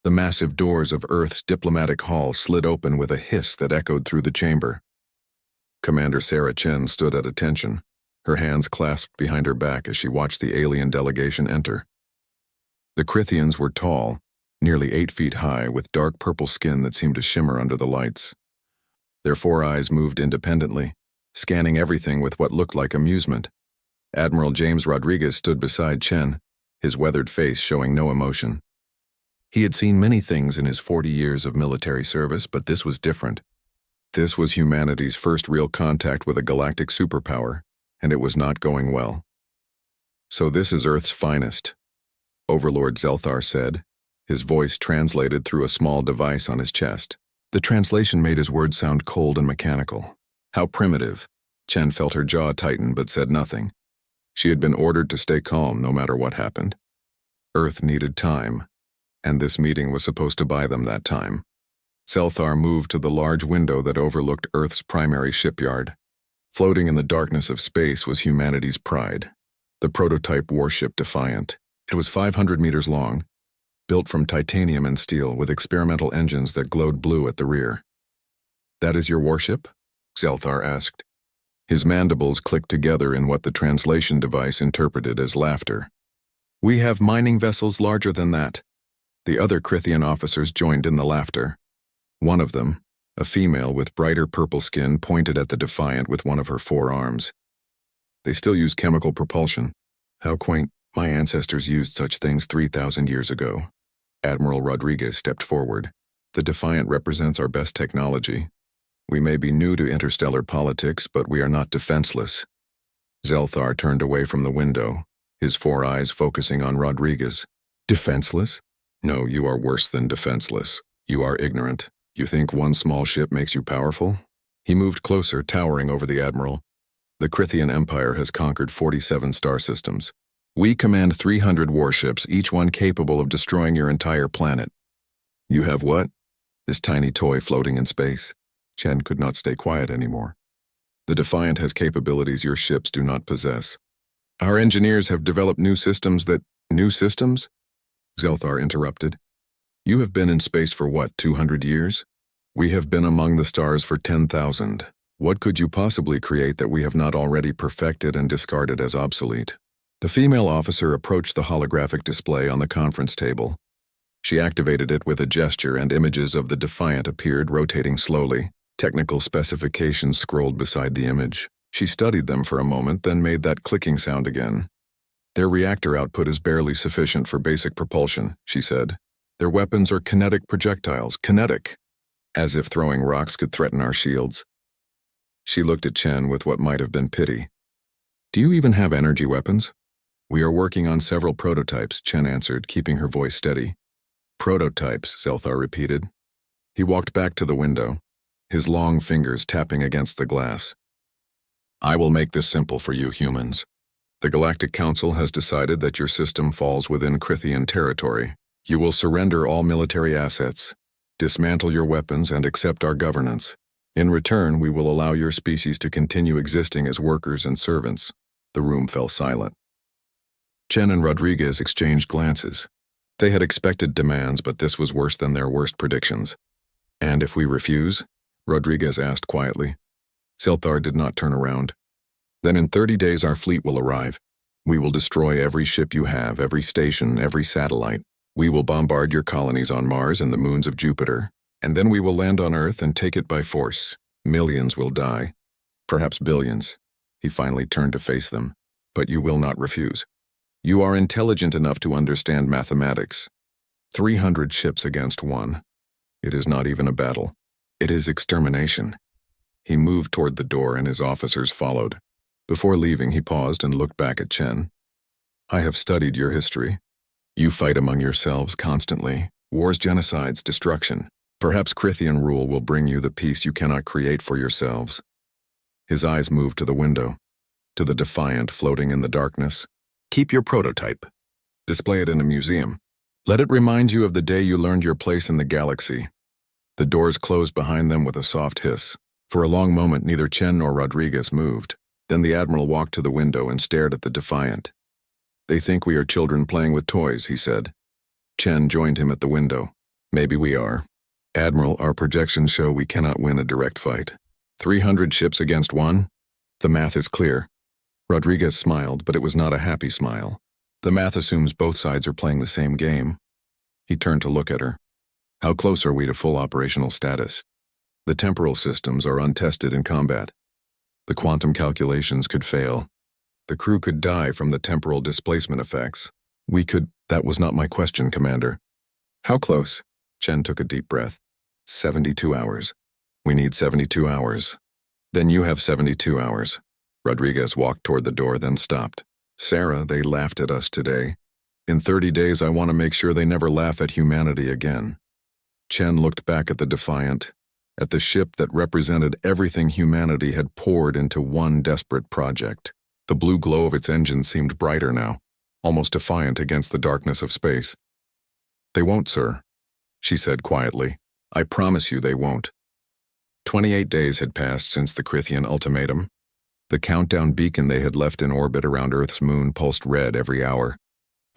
The massive doors of Earth's diplomatic hall slid open with a hiss that echoed through the chamber. Commander Sarah Chen stood at attention, her hands clasped behind her back as she watched the alien delegation enter. The Crithians were tall, nearly 8 feet high, with dark purple skin that seemed to shimmer under the lights. Their 4 eyes moved independently, scanning everything with what looked like amusement. Admiral James Rodriguez stood beside Chen, his weathered face showing no emotion. He had seen many things in his 40 years of military service, but this was different. This was humanity's first real contact with a galactic superpower, and it was not going well. "So this is Earth's finest," Overlord Zelthar said, his voice translated through a small device on his chest. The translation made his words sound cold and mechanical. How primitive. Chen felt her jaw tighten but said nothing. She had been ordered to stay calm no matter what happened. Earth needed time, and this meeting was supposed to buy them that time. Zelthar moved to the large window that overlooked Earth's primary shipyard. Floating in the darkness of space was humanity's pride, the prototype warship Defiant. It was 500 meters long, built from titanium and steel with experimental engines that glowed blue at the rear. "That is your warship?" Zelthar asked. His mandibles clicked together in what the translation device interpreted as laughter. "We have mining vessels larger than that." The other Crithian officers joined in the laughter. One of them, a female with brighter purple skin, pointed at the Defiant with one of her 4 arms. "They still use chemical propulsion. How quaint. My ancestors used such things 3,000 years ago." Admiral Rodriguez stepped forward. "The Defiant represents our best technology. We may be new to interstellar politics, but we are not defenseless." Zelthar turned away from the window, his 4 eyes focusing on Rodriguez. "Defenseless? No, you are worse than defenseless. You are ignorant. You think one small ship makes you powerful?" He moved closer, towering over the Admiral. "The Crithian Empire has conquered 47 star systems. We command 300 warships, each one capable of destroying your entire planet. You have what? This tiny toy floating in space." Chen could not stay quiet anymore. "The Defiant has capabilities your ships do not possess. Our engineers have developed new systems that—" "New systems?" Zelthar interrupted. "You have been in space for what, 200 years? We have been among the stars for 10,000. What could you possibly create that we have not already perfected and discarded as obsolete?" The female officer approached the holographic display on the conference table. She activated it with a gesture, and images of the Defiant appeared, rotating slowly. Technical specifications scrolled beside the image. She studied them for a moment, then made that clicking sound again. "Their reactor output is barely sufficient for basic propulsion," she said. "Their weapons are kinetic projectiles, kinetic, as if throwing rocks could threaten our shields." She looked at Chen with what might have been pity. "Do you even have energy weapons?" "We are working on several prototypes," Chen answered, keeping her voice steady. "Prototypes," Zelthar repeated. He walked back to the window, his long fingers tapping against the glass. "I will make this simple for you humans. The Galactic Council has decided that your system falls within Crithian territory. You will surrender all military assets, dismantle your weapons, and accept our governance. In return, we will allow your species to continue existing as workers and servants." The room fell silent. Chen and Rodriguez exchanged glances. They had expected demands, but this was worse than their worst predictions. "And if we refuse?" Rodriguez asked quietly. Zelthar did not turn around. "Then in 30 days our fleet will arrive. We will destroy every ship you have, every station, every satellite. We will bombard your colonies on Mars and the moons of Jupiter, and then we will land on Earth and take it by force. Millions will die. Perhaps billions." He finally turned to face them. "But you will not refuse. You are intelligent enough to understand mathematics. 300 ships against 1. It is not even a battle. It is extermination." He moved toward the door and his officers followed. Before leaving, he paused and looked back at Chen. "I have studied your history. You fight among yourselves constantly. Wars, genocides, destruction. Perhaps Crithian rule will bring you the peace you cannot create for yourselves." His eyes moved to the window, to the Defiant floating in the darkness. "Keep your prototype. Display it in a museum. Let it remind you of the day you learned your place in the galaxy." The doors closed behind them with a soft hiss. For a long moment, neither Chen nor Rodriguez moved. Then the Admiral walked to the window and stared at the Defiant. "They think we are children playing with toys," he said. Chen joined him at the window. Maybe we are. Admiral, our projections show we cannot win a direct fight. 300 ships against one? The math is clear. Rodriguez smiled, but it was not a happy smile. The math assumes both sides are playing the same game. He turned to look at her. How close are we to full operational status? The temporal systems are untested in combat. The quantum calculations could fail. The crew could die from the temporal displacement effects. That was not my question, Commander. How close? Chen took a deep breath. 72 hours. We need 72 hours. Then you have 72 hours. Rodriguez walked toward the door, then stopped. Sarah, they laughed at us today. In 30 days, I want to make sure they never laugh at humanity again. Chen looked back at the Defiant, at the ship that represented everything humanity had poured into one desperate project. The blue glow of its engine seemed brighter now, almost defiant against the darkness of space. They won't, sir, she said quietly. I promise you they won't. 28 days had passed since the Crithian ultimatum. The countdown beacon they had left in orbit around Earth's moon pulsed red every hour,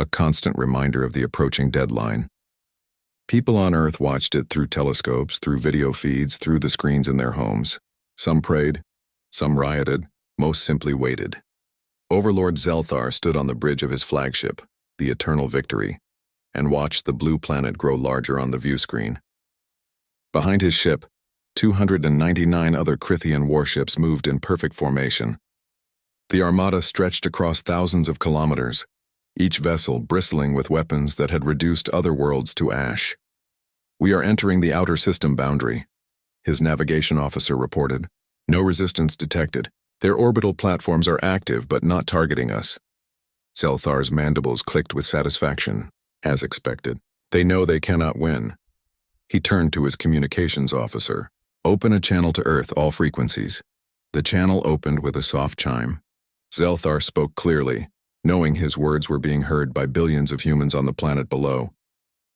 a constant reminder of the approaching deadline. People on Earth watched it through telescopes, through video feeds, through the screens in their homes. Some prayed, some rioted, most simply waited. Overlord Zelthar stood on the bridge of his flagship, the Eternal Victory, and watched the blue planet grow larger on the view screen. Behind his ship, 299 other Crithian warships moved in perfect formation. The armada stretched across thousands of kilometers, each vessel bristling with weapons that had reduced other worlds to ash. We are entering the outer system boundary, his navigation officer reported. No resistance detected. Their orbital platforms are active but not targeting us. Zelthar's mandibles clicked with satisfaction, as expected. They know they cannot win. He turned to his communications officer. Open a channel to Earth, all frequencies. The channel opened with a soft chime. Zelthar spoke clearly, knowing his words were being heard by billions of humans on the planet below.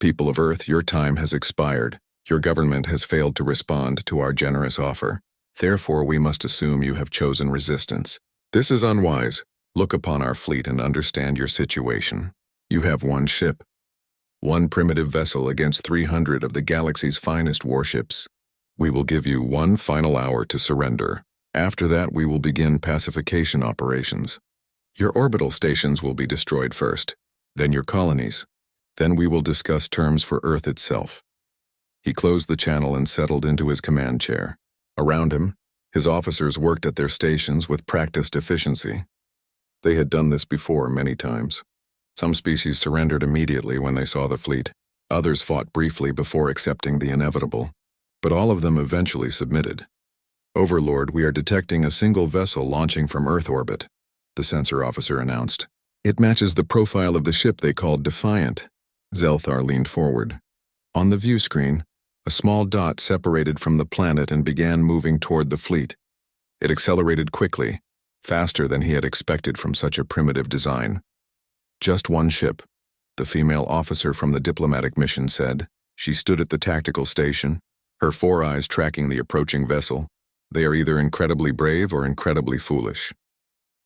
People of Earth, your time has expired. Your government has failed to respond to our generous offer. Therefore, we must assume you have chosen resistance. This is unwise. Look upon our fleet and understand your situation. You have one ship, one primitive vessel against 300 of the galaxy's finest warships. We will give you one final hour to surrender. After that, we will begin pacification operations. Your orbital stations will be destroyed first, then your colonies. Then we will discuss terms for Earth itself. He closed the channel and settled into his command chair. Around him, his officers worked at their stations with practiced efficiency. They had done this before many times. Some species surrendered immediately when they saw the fleet. Others fought briefly before accepting the inevitable. But all of them eventually submitted. Overlord, we are detecting a single vessel launching from Earth orbit, the sensor officer announced. It matches the profile of the ship they called Defiant. Zelthar leaned forward. On the view screen, a small dot separated from the planet and began moving toward the fleet. It accelerated quickly, faster than he had expected from such a primitive design. Just one ship, the female officer from the diplomatic mission said. She stood at the tactical station, her 4 eyes tracking the approaching vessel. They are either incredibly brave or incredibly foolish.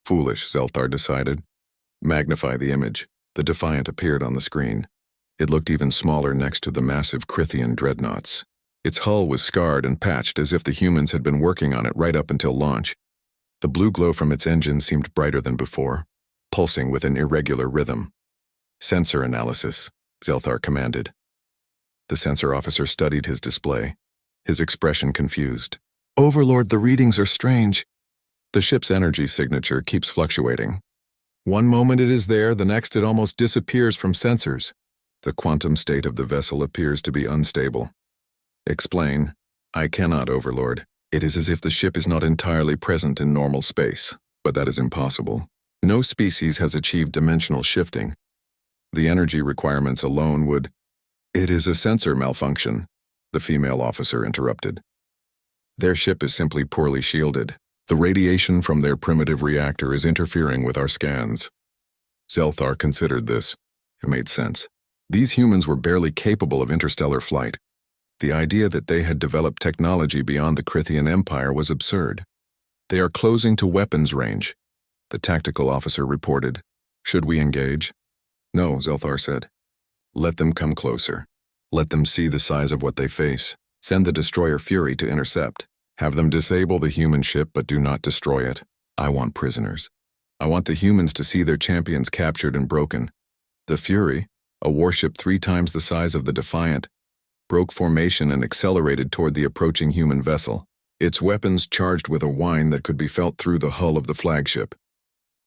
Foolish, Zelthar decided. Magnify the image. The Defiant appeared on the screen. It looked even smaller next to the massive Crithian dreadnoughts. Its hull was scarred and patched as if the humans had been working on it right up until launch. The blue glow from its engine seemed brighter than before, pulsing with an irregular rhythm. Sensor analysis, Zelthar commanded. The sensor officer studied his display, his expression confused. Overlord, the readings are strange. The ship's energy signature keeps fluctuating. One moment it is there, the next it almost disappears from sensors. The quantum state of the vessel appears to be unstable. Explain. I cannot, Overlord. It is as if the ship is not entirely present in normal space, but that is impossible. No species has achieved dimensional shifting. The energy requirements alone would... It is a sensor malfunction, the female officer interrupted. Their ship is simply poorly shielded. The radiation from their primitive reactor is interfering with our scans. Zelthar considered this. It made sense. These humans were barely capable of interstellar flight. The idea that they had developed technology beyond the Crithian Empire was absurd. They are closing to weapons range, the tactical officer reported. Should we engage? No, Zelthar said. Let them come closer. Let them see the size of what they face. Send the destroyer Fury to intercept. Have them disable the human ship but do not destroy it. I want prisoners. I want the humans to see their champions captured and broken. The Fury, a warship 3 times the size of the Defiant, broke formation and accelerated toward the approaching human vessel, its weapons charged with a whine that could be felt through the hull of the flagship.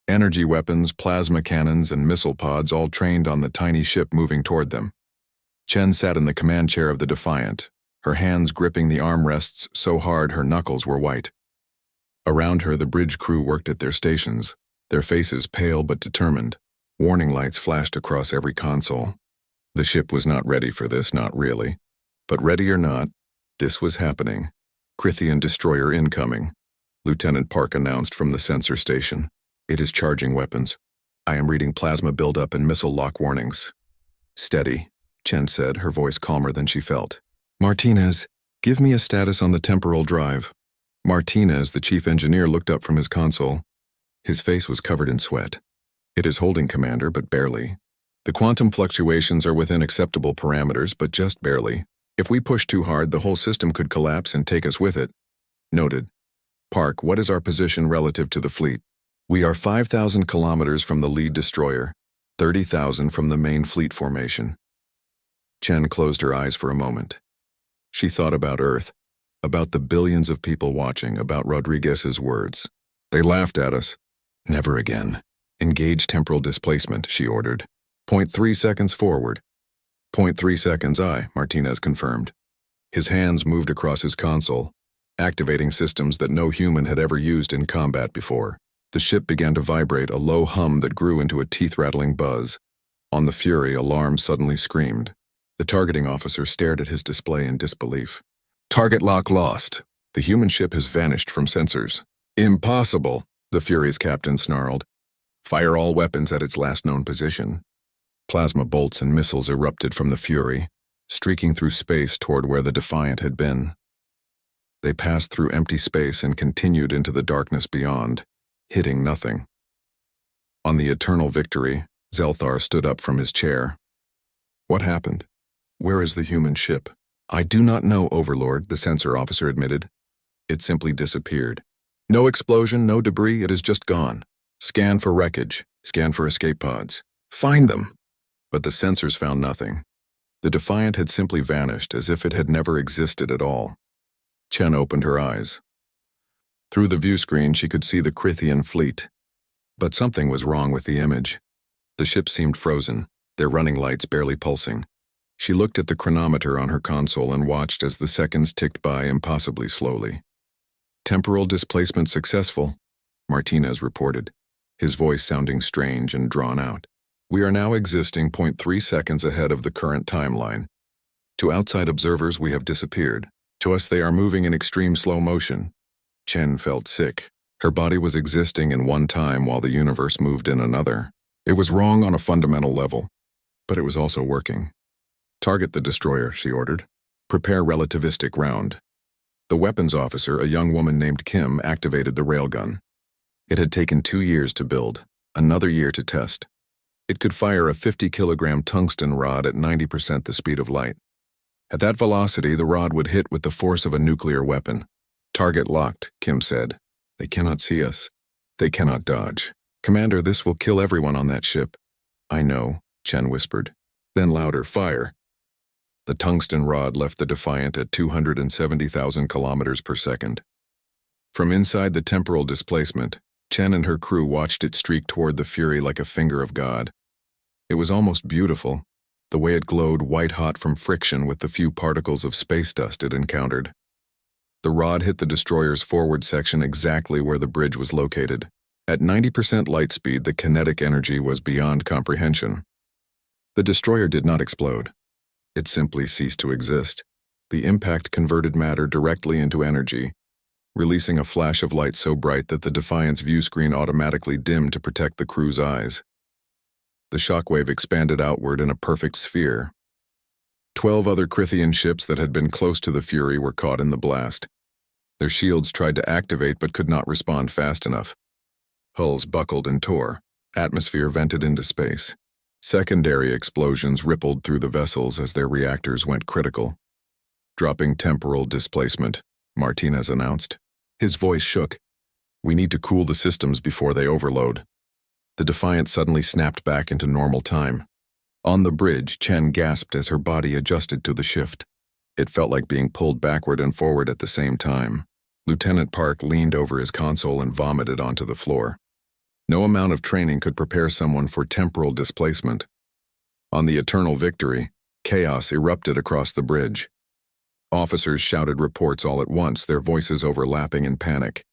Energy weapons, plasma cannons, and missile pods all trained on the tiny ship moving toward them. Chen sat in the command chair of the Defiant, her hands gripping the armrests so hard her knuckles were white. Around her, the bridge crew worked at their stations, their faces pale but determined. Warning lights flashed across every console. The ship was not ready for this, not really. But ready or not, this was happening. Crythian destroyer incoming, Lieutenant Park announced from the sensor station. It is charging weapons. I am reading plasma buildup and missile lock warnings. Steady, Chen said, her voice calmer than she felt. Martinez, give me a status on the temporal drive. Martinez, the chief engineer, looked up from his console. His face was covered in sweat. It is holding, Commander, but barely. The quantum fluctuations are within acceptable parameters, but just barely. If we push too hard, the whole system could collapse and take us with it. Noted. Park, what is our position relative to the fleet? We are 5,000 kilometers from the lead destroyer, 30,000 from the main fleet formation. Chen closed her eyes for a moment. She thought about Earth, about the billions of people watching, about Rodriguez's words. They laughed at us. Never again. Engage temporal displacement, she ordered. 0.3 seconds forward. 0.3 seconds, Martinez confirmed. His hands moved across his console, activating systems that no human had ever used in combat before. The ship began to vibrate, a low hum that grew into a teeth-rattling buzz. On the Fury, alarm suddenly screamed. The targeting officer stared at his display in disbelief. Target lock lost. The human ship has vanished from sensors. Impossible, the Fury's captain snarled. Fire all weapons at its last known position. Plasma bolts and missiles erupted from the Fury, streaking through space toward where the Defiant had been. They passed through empty space and continued into the darkness beyond, hitting nothing. On the Eternal Victory, Zelthar stood up from his chair. What happened? Where is the human ship? I do not know, Overlord, the sensor officer admitted. It simply disappeared. No explosion, no debris, it is just gone. Scan for wreckage, scan for escape pods. Find them! But the sensors found nothing. The Defiant had simply vanished, as if it had never existed at all. Chen opened her eyes. Through the view screen, she could see the Crythian fleet. But something was wrong with the image. The ship seemed frozen, their running lights barely pulsing. She looked at the chronometer on her console and watched as the seconds ticked by impossibly slowly. Temporal displacement successful, Martinez reported, his voice sounding strange and drawn out. We are now existing 0.3 seconds ahead of the current timeline. To outside observers, we have disappeared. To us, they are moving in extreme slow motion. Chen felt sick. Her body was existing in one time while the universe moved in another. It was wrong on a fundamental level, but it was also working. Target the destroyer, she ordered. Prepare relativistic round. The weapons officer, a young woman named Kim, activated the railgun. It had taken 2 years to build, another year to test. It could fire a 50-kilogram tungsten rod at 90% the speed of light. At that velocity, the rod would hit with the force of a nuclear weapon. Target locked, Kim said. They cannot see us. They cannot dodge. Commander, this will kill everyone on that ship. I know, Chen whispered. Then louder, fire. The tungsten rod left the Defiant at 270,000 kilometers per second. From inside the temporal displacement, Chen and her crew watched it streak toward the Fury like a finger of God. It was almost beautiful, the way it glowed white-hot from friction with the few particles of space dust it encountered. The rod hit the destroyer's forward section exactly where the bridge was located. At 90% light speed, the kinetic energy was beyond comprehension. The destroyer did not explode. It simply ceased to exist. The impact converted matter directly into energy, releasing a flash of light so bright that the Defiant's view screen automatically dimmed to protect the crew's eyes. The shockwave expanded outward in a perfect sphere. 12 other Crythian ships that had been close to the Fury were caught in the blast. Their shields tried to activate but could not respond fast enough. Hulls buckled and tore. Atmosphere vented into space. Secondary explosions rippled through the vessels as their reactors went critical. Dropping temporal displacement, Martinez announced. His voice shook. We need to cool the systems before they overload. The Defiant suddenly snapped back into normal time. On the bridge, Chen gasped as her body adjusted to the shift. It felt like being pulled backward and forward at the same time. Lieutenant Park leaned over his console and vomited onto the floor. No amount of training could prepare someone for temporal displacement. On the Eternal Victory, chaos erupted across the bridge. Officers shouted reports all at once, their voices overlapping in panic.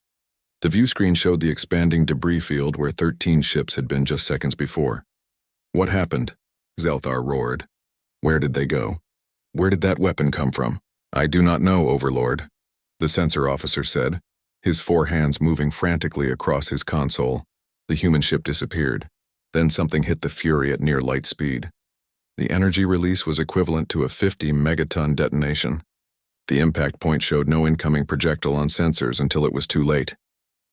The view screen showed the expanding debris field where 13 ships had been just seconds before. What happened? Zelthar roared. Where did they go? Where did that weapon come from? I do not know, Overlord, the sensor officer said, his 4 hands moving frantically across his console. The human ship disappeared. Then something hit the Fury at near light speed. The energy release was equivalent to a 50-megaton detonation. The impact point showed no incoming projectile on sensors until it was too late.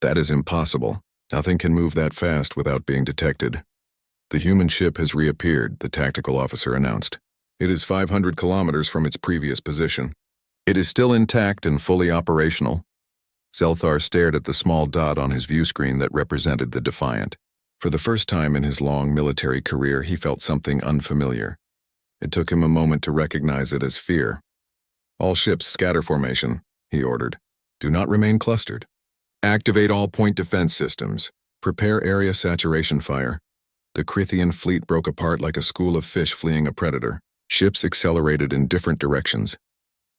That is impossible. Nothing can move that fast without being detected. The human ship has reappeared, the tactical officer announced. It is 500 kilometers from its previous position. It is still intact and fully operational. Zelthar stared at the small dot on his view screen that represented the Defiant. For the first time in his long military career, he felt something unfamiliar. It took him a moment to recognize it as fear. All ships scatter formation, he ordered. Do not remain clustered. Activate all point defense systems. Prepare area saturation fire. The Crithian fleet broke apart like a school of fish fleeing a predator. Ships accelerated in different directions,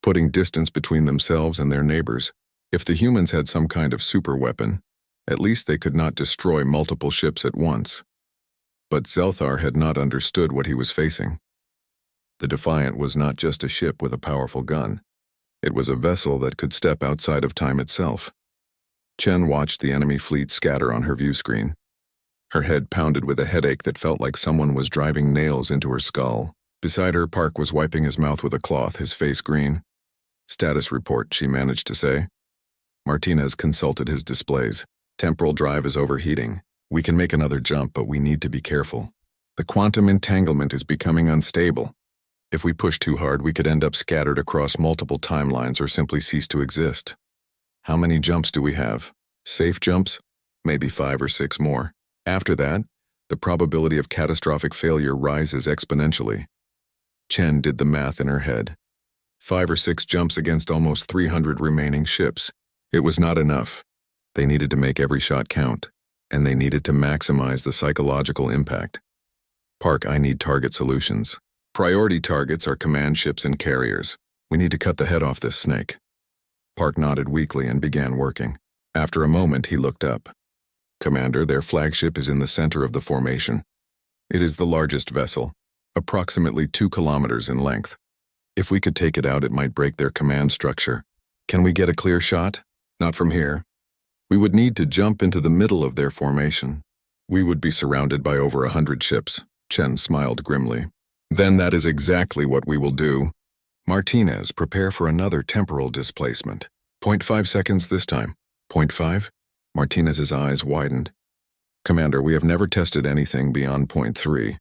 putting distance between themselves and their neighbors. If the humans had some kind of super weapon, at least they could not destroy multiple ships at once. But Zelthar had not understood what he was facing. The Defiant was not just a ship with a powerful gun. It was a vessel that could step outside of time itself. Chen watched the enemy fleet scatter on her view screen. Her head pounded with a headache that felt like someone was driving nails into her skull. Beside her, Park was wiping his mouth with a cloth, his face green. Status report, she managed to say. Martinez consulted his displays. Temporal drive is overheating. We can make another jump, but we need to be careful. The quantum entanglement is becoming unstable. If we push too hard, we could end up scattered across multiple timelines or simply cease to exist. How many jumps do we have? Safe jumps? Maybe 5 or 6 more. After that, the probability of catastrophic failure rises exponentially. Chen did the math in her head. 5 or 6 jumps against almost 300 remaining ships. It was not enough. They needed to make every shot count, and they needed to maximize the psychological impact. Park, I need target solutions. Priority targets are command ships and carriers. We need to cut the head off this snake. Park nodded weakly and began working. After a moment, he looked up. Commander, their flagship is in the center of the formation. It is the largest vessel, approximately 2 kilometers in length. If we could take it out, it might break their command structure. Can we get a clear shot? Not from here. We would need to jump into the middle of their formation. We would be surrounded by over 100 ships. Chen smiled grimly. Then that is exactly what we will do. Martinez, prepare for another temporal displacement. 0.5 seconds this time. 0.5? Martinez's eyes widened. Commander, we have never tested anything beyond 0.3.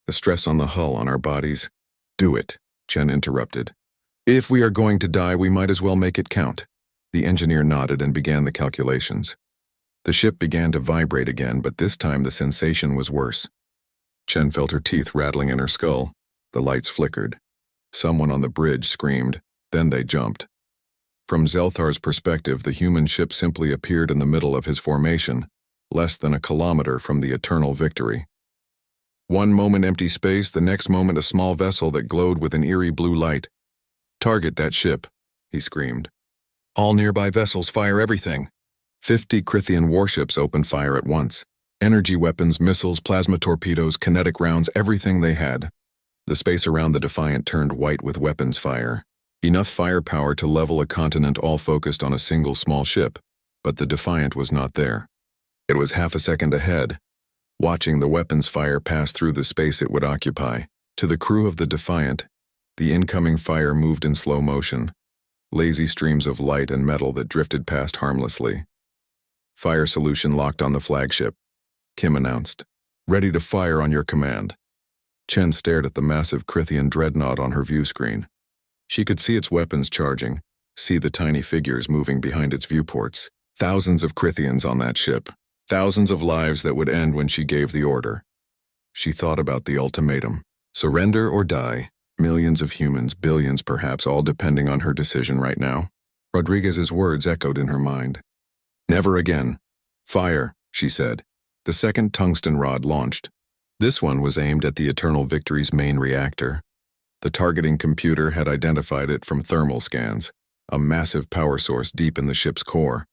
The stress on the hull, on our bodies. Do it, Chen interrupted. If we are going to die, we might as well make it count. The engineer nodded and began the calculations. The ship began to vibrate again, but this time the sensation was worse. Chen felt her teeth rattling in her skull. The lights flickered. Someone on the bridge screamed. Then they jumped. From Zelthar's perspective, the human ship simply appeared in the middle of his formation, less than a kilometer from the Eternal Victory. One moment empty space, the next moment a small vessel that glowed with an eerie blue light. Target that ship, he screamed. All nearby vessels fire everything. 50 Crithian warships opened fire at once. Energy weapons, missiles, plasma torpedoes, kinetic rounds, everything they had. The space around the Defiant turned white with weapons fire. Enough firepower to level a continent all focused on a single small ship, but the Defiant was not there. It was half a second ahead, watching the weapons fire pass through the space it would occupy. To the crew of the Defiant, the incoming fire moved in slow motion, lazy streams of light and metal that drifted past harmlessly. Fire solution locked on the flagship, Kim announced. Ready to fire on your command. Chen stared at the massive Crithian dreadnought on her view screen. She could see its weapons charging, see the tiny figures moving behind its viewports. Thousands of Crithians on that ship. Thousands of lives that would end when she gave the order. She thought about the ultimatum. Surrender or die. Millions of humans, billions perhaps, all depending on her decision right now. Rodriguez's words echoed in her mind. Never again. Fire, she said. The second tungsten rod launched. This one was aimed at the Eternal Victory's main reactor. The targeting computer had identified it from thermal scans, a massive power source deep in the ship's core.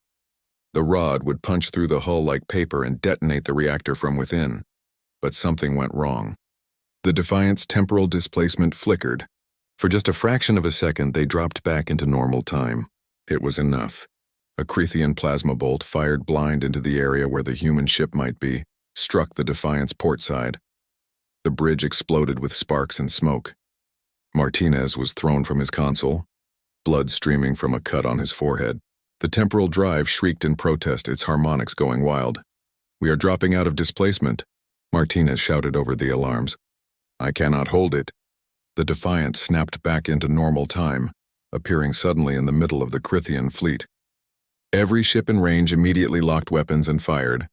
The rod would punch through the hull like paper and detonate the reactor from within. But something went wrong. The Defiant's temporal displacement flickered. For just a fraction of a second, they dropped back into normal time. It was enough. A Crithian plasma bolt fired blind into the area where the human ship might be, struck the Defiant's port side. The bridge exploded with sparks and smoke. Martinez was thrown from his console, blood streaming from a cut on his forehead. The temporal drive shrieked in protest, its harmonics going wild. "We are dropping out of displacement," Martinez shouted over the alarms. "I cannot hold it." The Defiant snapped back into normal time, appearing suddenly in the middle of the Crithian fleet. Every ship in range immediately locked weapons and fired.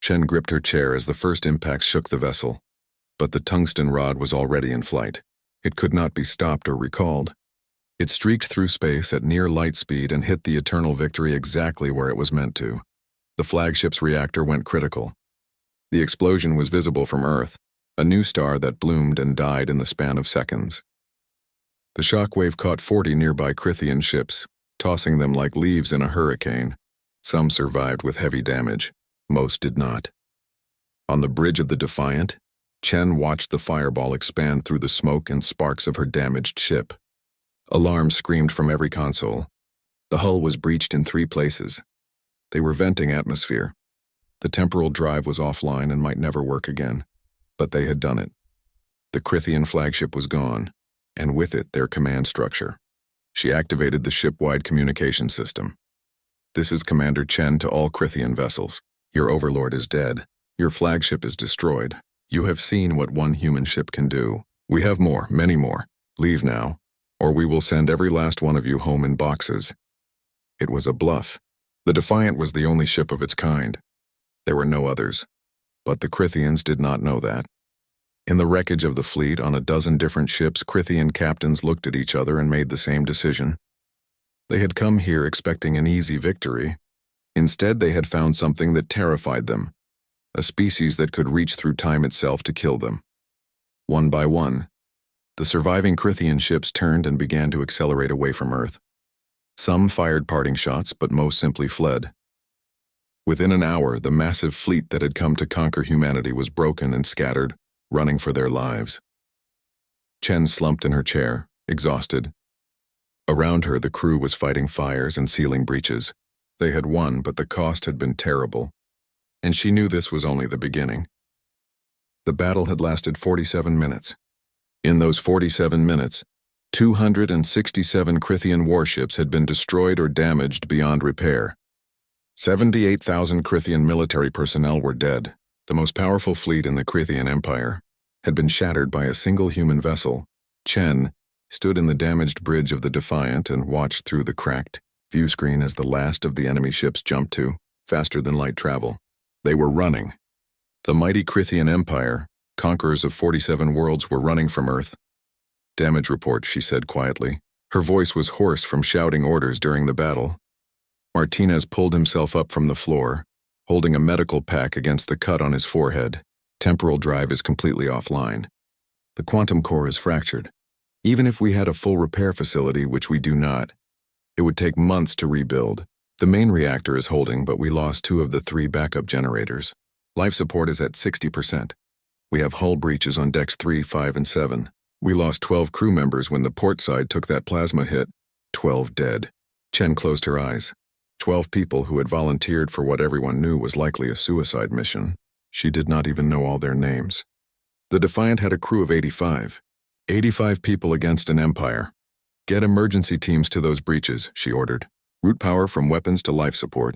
Chen gripped her chair as the first impacts shook the vessel. But the tungsten rod was already in flight. It could not be stopped or recalled. It streaked through space at near light speed and hit the Eternal Victory exactly where it was meant to. The flagship's reactor went critical. The explosion was visible from Earth, a new star that bloomed and died in the span of seconds. The shockwave caught 40 nearby Crithian ships, tossing them like leaves in a hurricane. Some survived with heavy damage. Most did not. On the bridge of the Defiant, Chen watched the fireball expand through the smoke and sparks of her damaged ship. Alarms screamed from every console. The hull was breached in 3 places. They were venting atmosphere. The temporal drive was offline and might never work again. But they had done it. The Crithian flagship was gone, and with it their command structure. She activated the ship-wide communication system. "This is Commander Chen to all Crithian vessels. Your overlord is dead. Your flagship is destroyed. You have seen what one human ship can do. We have more, many more. Leave now, or we will send every last one of you home in boxes." It was a bluff. The Defiant was the only ship of its kind. There were no others. But the Crithians did not know that. In the wreckage of the fleet on a dozen different ships, Crithian captains looked at each other and made the same decision. They had come here expecting an easy victory. Instead, they had found something that terrified them, a species that could reach through time itself to kill them. One by one, the surviving Crithian ships turned and began to accelerate away from Earth. Some fired parting shots, but most simply fled. Within an hour, the massive fleet that had come to conquer humanity was broken and scattered, running for their lives. Chen slumped in her chair, exhausted. Around her, the crew was fighting fires and sealing breaches. They had won, but the cost had been terrible. And she knew this was only the beginning. The battle had lasted 47 minutes. In those 47 minutes, 267 Crithian warships had been destroyed or damaged beyond repair. 78,000 Crithian military personnel were dead. The most powerful fleet in the Crithian Empire had been shattered by a single human vessel. Chen stood in the damaged bridge of the Defiant and watched through the cracked view screen as the last of the enemy ships jumped to, faster than light travel. They were running. The mighty Crithian Empire, conquerors of 47 worlds, were running from Earth. "Damage report," she said quietly. Her voice was hoarse from shouting orders during the battle. Martinez pulled himself up from the floor, holding a medical pack against the cut on his forehead. "Temporal drive is completely offline. The quantum core is fractured. Even if we had a full repair facility, which we do not, it would take months to rebuild. The main reactor is holding, but we lost 2 of the 3 backup generators. Life support is at 60%. We have hull breaches on decks 3, 5, and 7. We lost 12 crew members when the port side took that plasma hit. 12 dead." Chen closed her eyes. 12 people who had volunteered for what everyone knew was likely a suicide mission. She did not even know all their names. The Defiant had a crew of 85. 85 people against an empire. "Get emergency teams to those breaches," she ordered. "Route power from weapons to life support.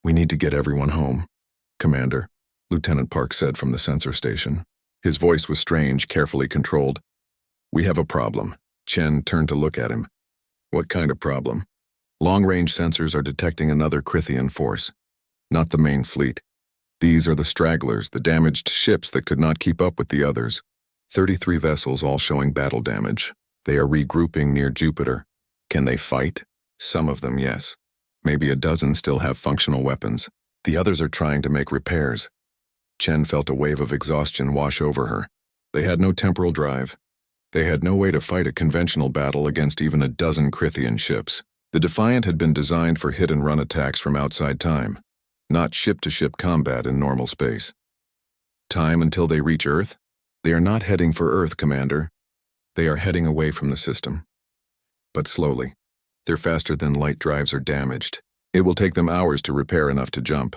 We need to get everyone home." "Commander," Lieutenant Park said from the sensor station. His voice was strange, carefully controlled. "We have a problem." Chen turned to look at him. "What kind of problem?" "Long-range sensors are detecting another Crithian force. Not the main fleet. These are the stragglers, the damaged ships that could not keep up with the others. 33 vessels all showing battle damage. They are regrouping near Jupiter. Can they fight? Some of them, yes. Maybe a dozen still have functional weapons. The others are trying to make repairs." Chen felt a wave of exhaustion wash over her. They had no temporal drive. They had no way to fight a conventional battle against even a dozen Crithian ships. The Defiant had been designed for hit-and-run attacks from outside time, not ship-to-ship combat in normal space. Time until they reach Earth? They are not heading for Earth, Commander. They are heading away from the system. But slowly. Their faster-than-light drives are damaged. It will take them hours to repair enough to jump.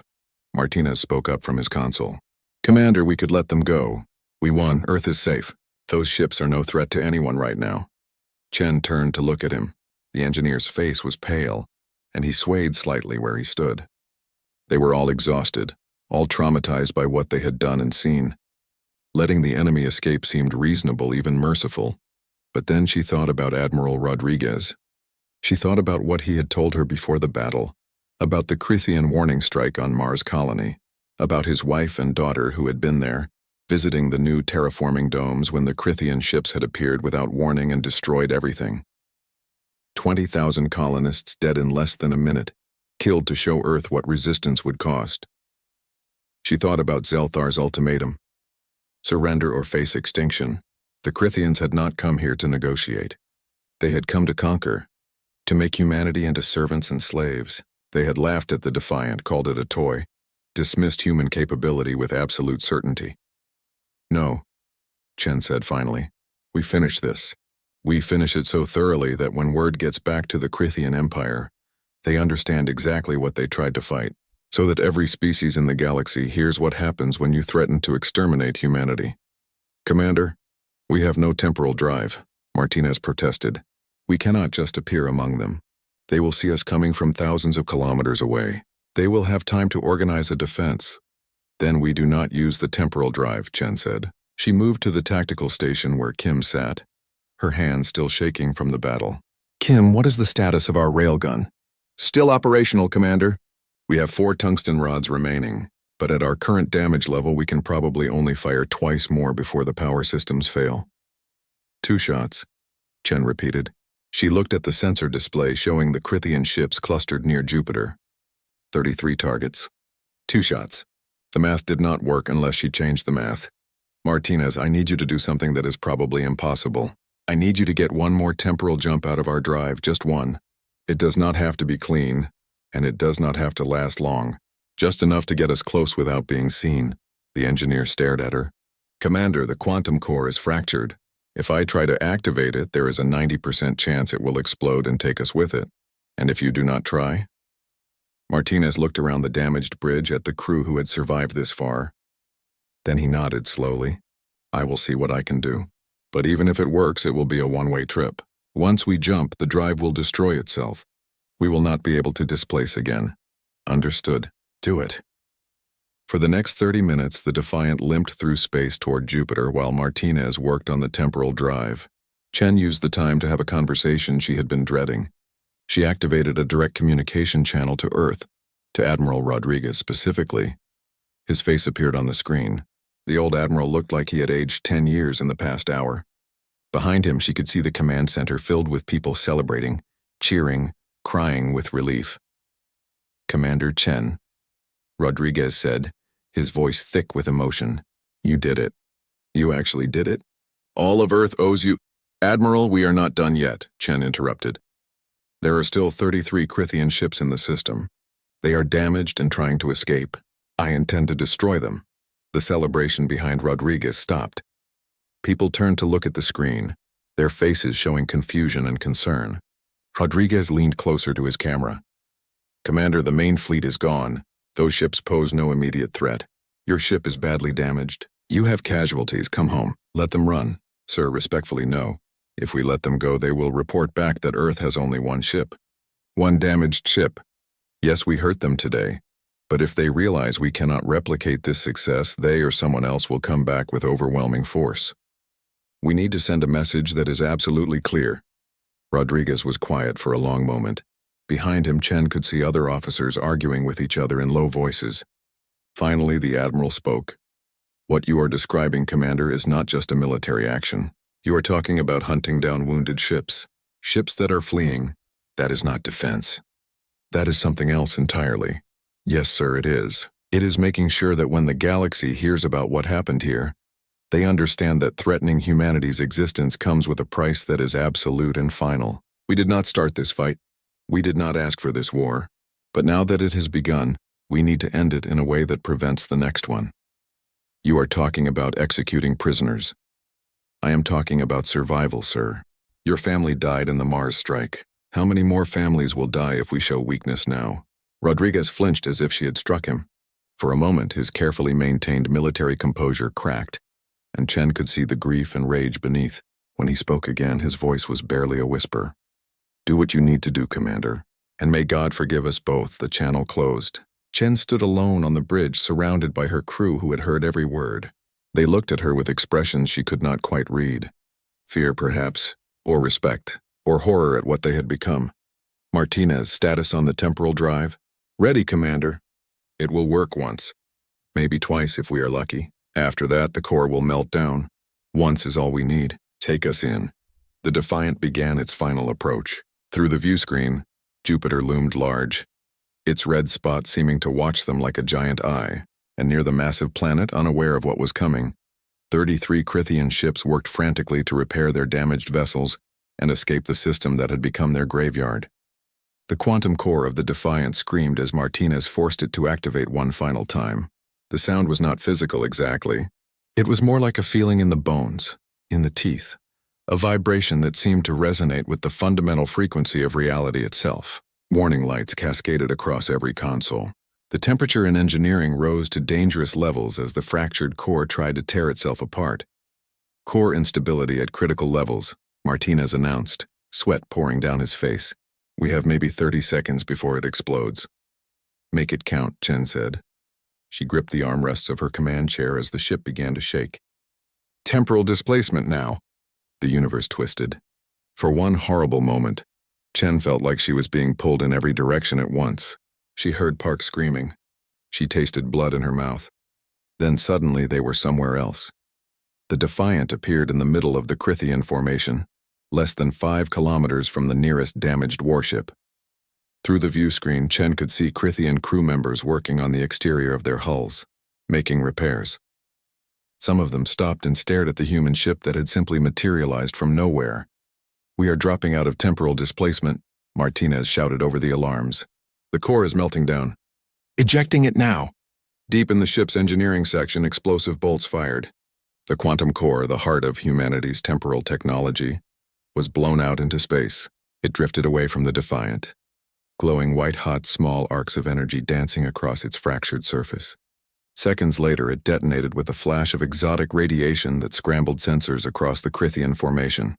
Martinez spoke up from his console. "Commander, we could let them go. We won. Earth is safe. Those ships are no threat to anyone right now." Chen turned to look at him. The engineer's face was pale, and he swayed slightly where he stood. They were all exhausted, all traumatized by what they had done and seen. Letting the enemy escape seemed reasonable, even merciful. But then she thought about Admiral Rodriguez. She thought about what he had told her before the battle, about the Crithian warning strike on Mars colony, about his wife and daughter who had been there, visiting the new terraforming domes when the Crithian ships had appeared without warning and destroyed everything. 20,000 colonists dead in less than a minute, killed to show Earth what resistance would cost. She thought about Zelthar's ultimatum. Surrender or face extinction. The Crithians had not come here to negotiate. They had come to conquer, to make humanity into servants and slaves. They had laughed at the Defiant, called it a toy, dismissed human capability with absolute certainty. "No," Chen said finally. "We finish this. We finish it so thoroughly that when word gets back to the Crithian Empire, they understand exactly what they tried to fight, so that every species in the galaxy hears what happens when you threaten to exterminate humanity." "Commander, we have no temporal drive," Martinez protested. "We cannot just appear among them. They will see us coming from thousands of kilometers away. They will have time to organize a defense. Then we do not use the temporal drive," Chen said. She moved to the tactical station where Kim sat, her hands still shaking from the battle. "Kim, what is the status of our railgun?" "Still operational, Commander. We have 4 tungsten rods remaining, but at our current damage level we can probably only fire twice more before the power systems fail." 2 shots, Chen repeated. She looked at the sensor display showing the Crithian ships clustered near Jupiter. 33 targets. 2 shots. The math did not work unless she changed the math. "Martinez, I need you to do something that is probably impossible. I need you to get one more temporal jump out of our drive, just one. It does not have to be clean, and it does not have to last long. Just enough to get us close without being seen." The engineer stared at her. "Commander, the quantum core is fractured. If I try to activate it, there is a 90% chance it will explode and take us with it. And if you do not try?" Martinez looked around the damaged bridge at the crew who had survived this far. Then he nodded slowly. "I will see what I can do. But even if it works, it will be a one-way trip. Once we jump, the drive will destroy itself. We will not be able to displace again." "Understood. Do it." For the next 30 minutes, the Defiant limped through space toward Jupiter while Martinez worked on the temporal drive. Chen used the time to have a conversation she had been dreading. She activated a direct communication channel to Earth, to Admiral Rodriguez specifically. His face appeared on the screen. The old admiral looked like he had aged 10 years in the past hour. Behind him, she could see the command center filled with people celebrating, cheering, crying with relief. "Commander Chen," Rodriguez said, his voice thick with emotion. "You did it. You actually did it. All of Earth owes you—" "Admiral, we are not done yet," Chen interrupted. "There are still 33 Crithian ships in the system. They are damaged and trying to escape. I intend to destroy them." The celebration behind Rodriguez stopped. People turned to look at the screen, their faces showing confusion and concern. Rodriguez leaned closer to his camera. "Commander, the main fleet is gone. Those ships pose no immediate threat. Your ship is badly damaged. You have casualties. Come home. Let them run." "Sir, respectfully, no. If we let them go, they will report back that Earth has only one ship. One damaged ship. Yes, we hurt them today, But if they realize we cannot replicate this success, they or someone else will come back with overwhelming force. We need to send a message that is absolutely clear. Rodriguez was quiet for a long moment. Behind him, Chen could see other officers arguing with each other in low voices. Finally, the Admiral spoke. What you are describing, Commander, is not just a military action. You are talking about hunting down wounded ships. Ships that are fleeing. That is not defense. That is something else entirely. Yes, sir, it is. It is making sure that when the galaxy hears about what happened here, they understand that threatening humanity's existence comes with a price that is absolute and final. We did not start this fight. We did not ask for this war. But now that it has begun, we need to end it in a way that prevents the next one. You are talking about executing prisoners. I am talking about survival, sir. Your family died in the Mars strike. How many more families will die if we show weakness now? Rodriguez flinched as if she had struck him. For a moment, his carefully maintained military composure cracked, and Chen could see the grief and rage beneath. When he spoke again, his voice was barely a whisper. Do what you need to do, Commander, and may God forgive us both. The channel closed. Chen stood alone on the bridge, surrounded by her crew who had heard every word. They looked at her with expressions she could not quite read. Fear, perhaps, or respect, or horror at what they had become. Martinez, status on the temporal drive. Ready, Commander. It will work once. Maybe twice if we are lucky. After that, the core will melt down. Once is all we need. Take us in. The Defiant began its final approach. Through the view screen, Jupiter loomed large, its red spot seeming to watch them like a giant eye, and near the massive planet, unaware of what was coming, 33 Crithian ships worked frantically to repair their damaged vessels and escape the system that had become their graveyard. The quantum core of the Defiant screamed as Martinez forced it to activate one final time. The sound was not physical exactly. It was more like a feeling in the bones, in the teeth, a vibration that seemed to resonate with the fundamental frequency of reality itself. Warning lights cascaded across every console. The temperature in engineering rose to dangerous levels as the fractured core tried to tear itself apart. Core instability at critical levels, Martinez announced, sweat pouring down his face. We have maybe 30 seconds before it explodes. Make it count, Chen said. She gripped the armrests of her command chair as the ship began to shake. Temporal displacement now. The universe twisted. For one horrible moment, Chen felt like she was being pulled in every direction at once. She heard Park screaming. She tasted blood in her mouth. Then suddenly they were somewhere else. The Defiant appeared in the middle of the Crithian formation, less than 5 kilometers from the nearest damaged warship. Through the view screen, Chen could see Crithian crew members working on the exterior of their hulls, making repairs. Some of them stopped and stared at the human ship that had simply materialized from nowhere. We are dropping out of temporal displacement, Martinez shouted over the alarms. The core is melting down. Ejecting it now. Deep in the ship's engineering section, explosive bolts fired. The quantum core, the heart of humanity's temporal technology, was blown out into space. It drifted away from the Defiant, glowing white-hot small arcs of energy dancing across its fractured surface. Seconds later, it detonated with a flash of exotic radiation that scrambled sensors across the Crithian formation.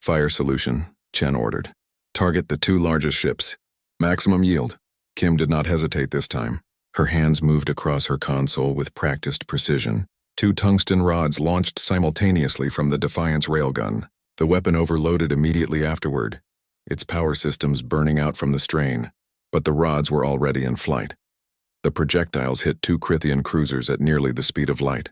Fire solution, Chen ordered. Target the 2 largest ships. Maximum yield. Kim did not hesitate this time. Her hands moved across her console with practiced precision. 2 tungsten rods launched simultaneously from the Defiant's railgun. The weapon overloaded immediately afterward, its power systems burning out from the strain, but the rods were already in flight. The projectiles hit 2 Crithian cruisers at nearly the speed of light.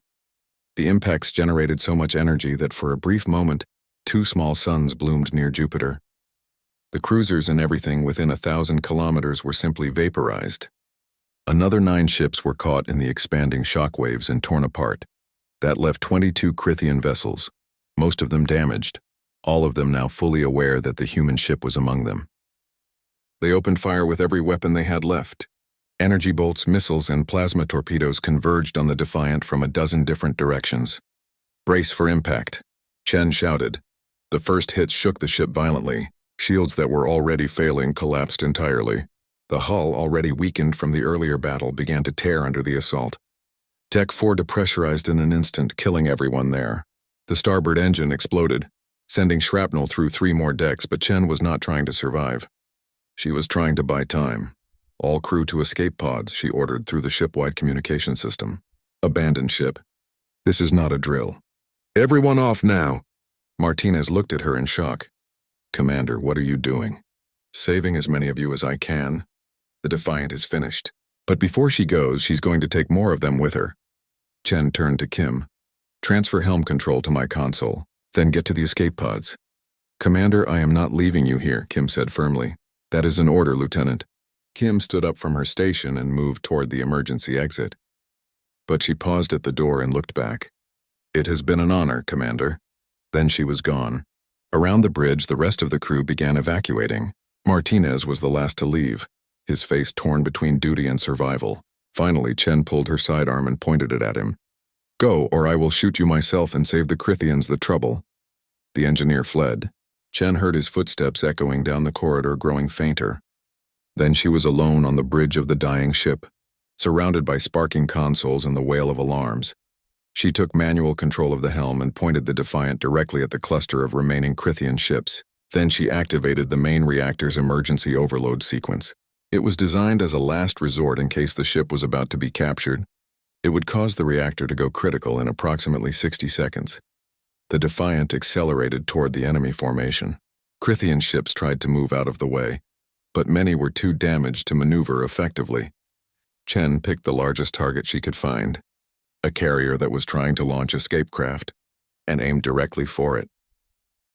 The impacts generated so much energy that for a brief moment, 2 small suns bloomed near Jupiter. The cruisers and everything within 1,000 kilometers were simply vaporized. Another 9 ships were caught in the expanding shockwaves and torn apart. That left 22 Crithian vessels, most of them damaged, all of them now fully aware that the human ship was among them. They opened fire with every weapon they had left. Energy bolts, missiles, and plasma torpedoes converged on the Defiant from a dozen different directions. Brace for impact, Chen shouted. The first hits shook the ship violently. Shields that were already failing collapsed entirely. The hull, already weakened from the earlier battle, began to tear under the assault. Deck 4 depressurized in an instant, killing everyone there. The starboard engine exploded, sending shrapnel through 3 more decks, but Chen was not trying to survive. She was trying to buy time. All crew to escape pods, she ordered through the ship-wide communication system. Abandon ship. This is not a drill. Everyone off now. Martinez looked at her in shock. Commander, what are you doing? Saving as many of you as I can. The Defiant is finished. But before she goes, she's going to take more of them with her. Chen turned to Kim. Transfer helm control to my console, then get to the escape pods. Commander, I am not leaving you here, Kim said firmly. That is an order, Lieutenant. Kim stood up from her station and moved toward the emergency exit. But she paused at the door and looked back. It has been an honor, Commander. Then she was gone. Around the bridge, the rest of the crew began evacuating. Martinez was the last to leave, his face torn between duty and survival. Finally, Chen pulled her sidearm and pointed it at him. Go, or I will shoot you myself and save the Crithians the trouble. The engineer fled. Chen heard his footsteps echoing down the corridor, growing fainter. Then she was alone on the bridge of the dying ship, surrounded by sparking consoles and the wail of alarms. She took manual control of the helm and pointed the Defiant directly at the cluster of remaining Crithian ships. Then she activated the main reactor's emergency overload sequence. It was designed as a last resort in case the ship was about to be captured. It would cause the reactor to go critical in approximately 60 seconds. The Defiant accelerated toward the enemy formation. Crithian ships tried to move out of the way, but many were too damaged to maneuver effectively. Chen picked the largest target she could find, a carrier that was trying to launch escape craft, and aimed directly for it.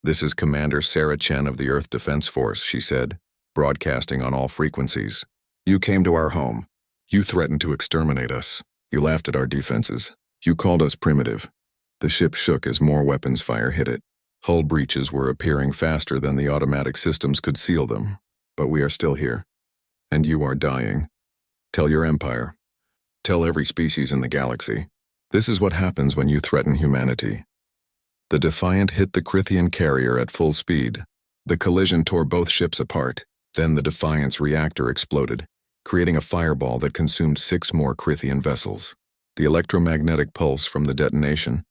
This is Commander Sarah Chen of the Earth Defense Force, she said, broadcasting on all frequencies. You came to our home. You threatened to exterminate us. You laughed at our defenses. You called us primitive. The ship shook as more weapons fire hit it. Hull breaches were appearing faster than the automatic systems could seal them. But we are still here. And you are dying. Tell your empire. Tell every species in the galaxy. This is what happens when you threaten humanity. The Defiant hit the Crithian carrier at full speed. The collision tore both ships apart. Then the Defiant's reactor exploded, creating a fireball that consumed 6 more Crithian vessels. The electromagnetic pulse from the detonation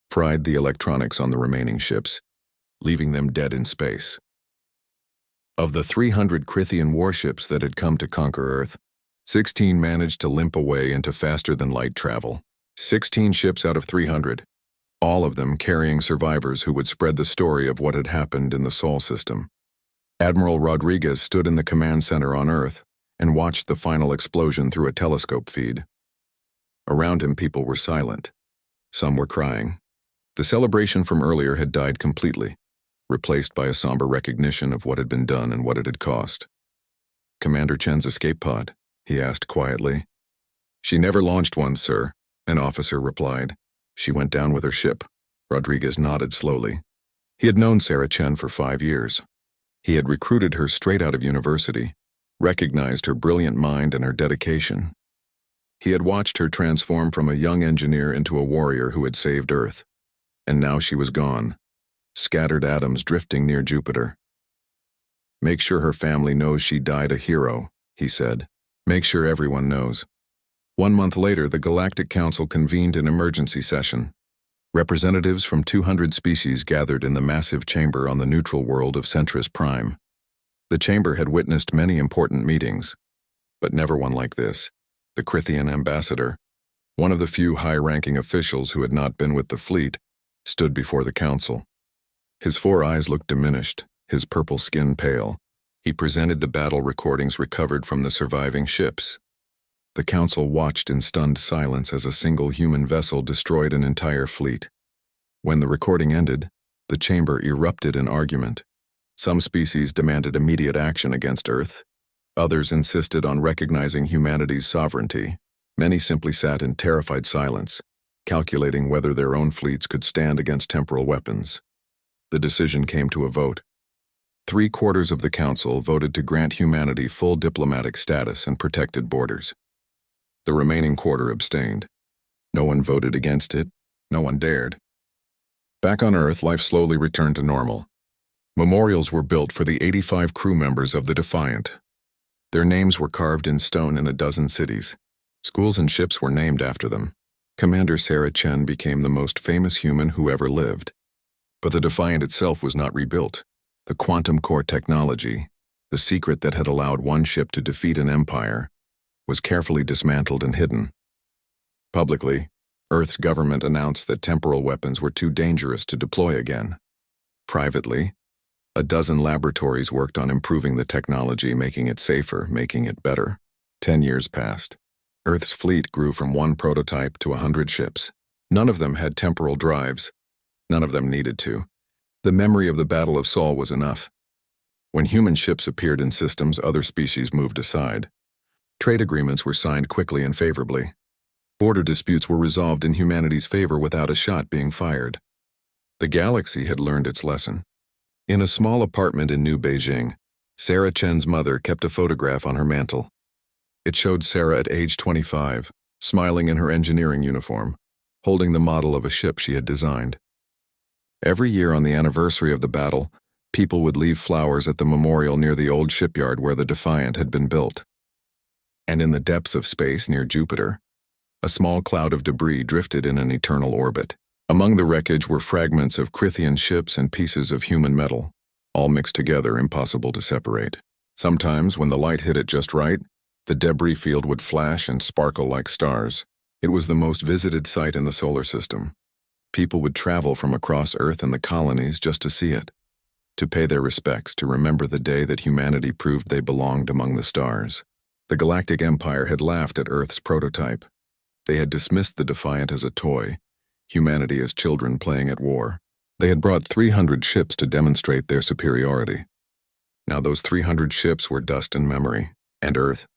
fried the electronics on the remaining ships, leaving them dead in space. Of the 300 Crithian warships that had come to conquer Earth, 16 managed to limp away into faster-than-light travel. 16 ships out of 300, all of them carrying survivors who would spread the story of what had happened in the Sol system. Admiral Rodriguez stood in the command center on Earth and watched the final explosion through a telescope feed. Around him, people were silent. Some were crying. The celebration from earlier had died completely, replaced by a somber recognition of what had been done and what it had cost. Commander Chen's escape pod, he asked quietly. She never launched one, sir, an officer replied. She went down with her ship. Rodriguez nodded slowly. He had known Sarah Chen for 5 years. He had recruited her straight out of university, recognized her brilliant mind and her dedication. He had watched her transform from a young engineer into a warrior who had saved Earth. And now she was gone, scattered atoms drifting near Jupiter. Make sure her family knows she died a hero, he said. Make sure everyone knows. 1 month later, the Galactic Council convened an emergency session. Representatives from 200 species gathered in the massive chamber on the neutral world of Centris Prime. The chamber had witnessed many important meetings, but never one like this. The Crithian ambassador, one of the few high-ranking officials who had not been with the fleet, stood before the council. His 4 eyes looked diminished, his purple skin pale. He presented the battle recordings recovered from the surviving ships. The council watched in stunned silence as a single human vessel destroyed an entire fleet. When the recording ended, the chamber erupted in argument. Some species demanded immediate action against Earth. Others insisted on recognizing humanity's sovereignty. Many simply sat in terrified silence, calculating whether their own fleets could stand against temporal weapons. The decision came to a vote. 3/4 of the council voted to grant humanity full diplomatic status and protected borders. The remaining quarter abstained. No one voted against it. No one dared. Back on Earth, life slowly returned to normal. Memorials were built for the 85 crew members of the Defiant. Their names were carved in stone in a dozen cities. Schools and ships were named after them. Commander Sarah Chen became the most famous human who ever lived. But the Defiant itself was not rebuilt. The quantum core technology, the secret that had allowed one ship to defeat an empire, was carefully dismantled and hidden. Publicly, Earth's government announced that temporal weapons were too dangerous to deploy again. Privately, a dozen laboratories worked on improving the technology, making it safer, making it better. 10 years passed. Earth's fleet grew from 1 prototype to 100 ships. None of them had temporal drives. None of them needed to. The memory of the Battle of Sol was enough. When human ships appeared in systems, other species moved aside. Trade agreements were signed quickly and favorably. Border disputes were resolved in humanity's favor without a shot being fired. The galaxy had learned its lesson. In a small apartment in New Beijing, Sarah Chen's mother kept a photograph on her mantel. It showed Sarah at age 25, smiling in her engineering uniform, holding the model of a ship she had designed. Every year on the anniversary of the battle, people would leave flowers at the memorial near the old shipyard where the Defiant had been built. And in the depths of space near Jupiter, a small cloud of debris drifted in an eternal orbit. Among the wreckage were fragments of Crithian ships and pieces of human metal, all mixed together, impossible to separate. Sometimes, when the light hit it just right, the debris field would flash and sparkle like stars. It was the most visited site in the solar system. People would travel from across Earth and the colonies just to see it, to pay their respects, to remember the day that humanity proved they belonged among the stars. The Galactic Empire had laughed at Earth's prototype. They had dismissed the Defiant as a toy, humanity as children playing at war. They had brought 300 ships to demonstrate their superiority. Now those 300 ships were dust and memory, and Earth,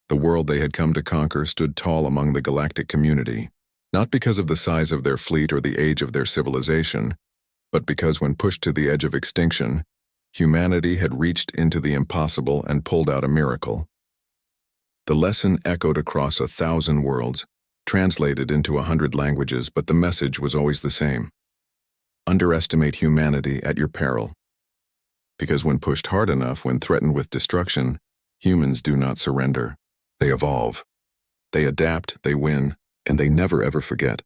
the world they had come to conquer, stood tall among the galactic community, not because of the size of their fleet or the age of their civilization, but because when pushed to the edge of extinction, humanity had reached into the impossible and pulled out a miracle. The lesson echoed across 1,000 worlds, translated into 100 languages, but the message was always the same. Underestimate humanity at your peril. Because when pushed hard enough, when threatened with destruction, humans do not surrender. They evolve. They adapt, they win, and they never ever forget.